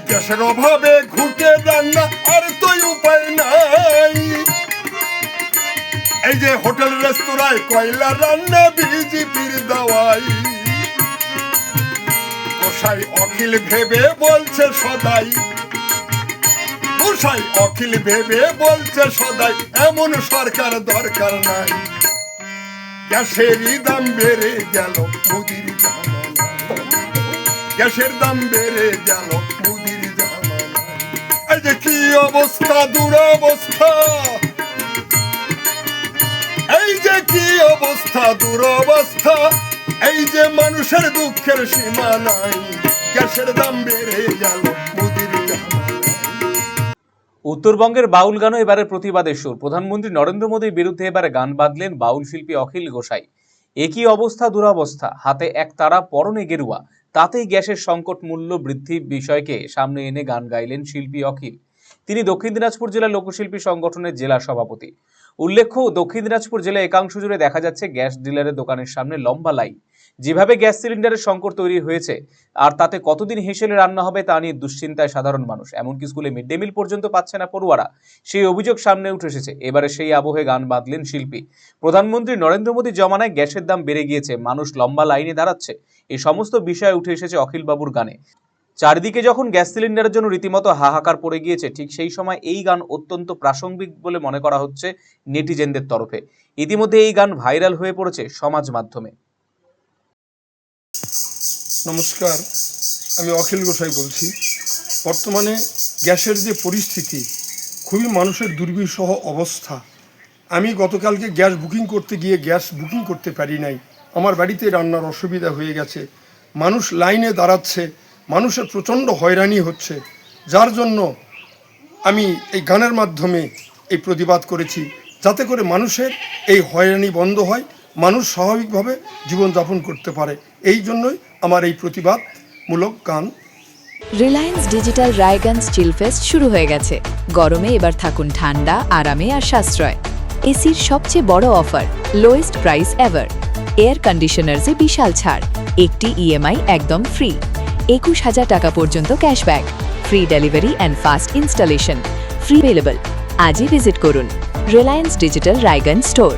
গ্যাসের অভাবে ঘুটে রান্না আর তো উপায় নাই। এই যে হোটেল রেস্তোরাঁয় কয়লা রান্না বিজেপির দাওয়াই। গোসাই অখিল ভেবে বলছে সদাই, গোসাই অখিল ভেবে বলছে সদাই, এমন সরকার দরকার নাই। গ্যাসেরই দাম বেড়ে গেল মুদির জামানা, গ্যাসের দাম বেড়ে গেল মুদির জামানা। এই যে কি অবস্থা, দুরবস্থা, এই যে কি অবস্থা, দুরবস্থা, এই যে মানুষের দুঃখের সীমা নাই। গ্যাসের দাম বেড়ে গেল মুদির জামানা। উত্তরবঙ্গের বাউল গানও এবারে প্রতিবাদের সুর। প্রধানমন্ত্রী নরেন্দ্র মোদীর বিরুদ্ধে এবারে গান বাঁধলেন বাউল শিল্পী অখিল গোসাই। একই অবস্থা, দুরবস্থা, হাতে এক তারা, পরনে গেরুয়া, তাতেই গ্যাসের সংকট, মূল্য বৃদ্ধি বিষয়কে সামনে এনে গান গাইলেন শিল্পী অখিল। তিনি দক্ষিণ দিনাজপুর জেলা লোকশিল্পী সংগঠনের জেলা সভাপতি। উল্লেখ্য, দক্ষিণ দিনাজপুর জেলায় একাংশ জুড়ে দেখা যাচ্ছে গ্যাস ডিলারের দোকানের সামনে লম্বা লাইন। যেভাবে গ্যাস সিলিন্ডারের সংকট তৈরি হয়েছে আর তাতে কতদিন হেসেলে রান্না হবে তা নিয়ে দুশ্চিন্তায় সাধারণ মানুষ। এমনকি স্কুলে মিড ডে মিল পর্যন্ত পাচ্ছে না পড়ুয়ারা। সেই অভিযোগ সামনে উঠে এসেছে। এবারে সেই আবহে গান বাঁধলেন শিল্পী। প্রধানমন্ত্রী নরেন্দ্র মোদীর জমানায় গ্যাসের দাম বেড়ে গিয়েছে, মানুষ লম্বা লাইনে দাঁড়াচ্ছে, এই সমস্ত বিষয় উঠে এসেছে অখিল বাবুর গানে। চারিদিকে যখন গ্যাস সিলিন্ডারের জন্য রীতিমতো হাহাকার পড়ে গিয়েছে, ঠিক সেই সময় এই গান অত্যন্ত প্রাসঙ্গিক বলে মনে করা হচ্ছে নেটিজেনদের তরফে। ইতিমধ্যে এই গান ভাইরাল হয়ে পড়েছে সমাজ মাধ্যমে। নমস্কার, আমি অখিল গোসাই বলছি। বর্তমানে গ্যাসের যে পরিস্থিতি, খুবই মানুষের দুর্বিষহ অবস্থা। আমি গতকালকে গ্যাস বুকিং করতে গিয়ে গ্যাস বুকিং করতে পারি নাই। আমার বাড়িতে রান্নার অসুবিধা হয়ে গেছে, মানুষ লাইনে দাঁড়াচ্ছে, মানুষের প্রচণ্ড হয়রানি হচ্ছে। যার জন্য আমি এই গানের মাধ্যমে এই প্রতিবাদ করেছি, যাতে করে মানুষের এই হয়রানি বন্ধ হয়, মানুষ স্বাভাবিকভাবে জীবনযাপন করতে পারে। এই জন্যই আমার এই প্রতিবাদমূলক গান। রিলায়েন্স ডিজিটাল রায়গঞ্জ চিল ফেস্ট শুরু হয়ে গেছে। গরমে এবার থাকুন ঠান্ডা, আরামে আর সাশ্রয়। এসির সবচেয়ে বড় offer, lowest price ever. Air কন্ডিশনার্সে বিশাল ছাড়, একটি ইএমআই একদম ফ্রি, 21,000 টাকা পর্যন্ত cashback, free delivery and fast installation, free available. আজই ভিজিট করুন রিলায়েন্স ডিজিটাল রায়গঞ্জ স্টোর।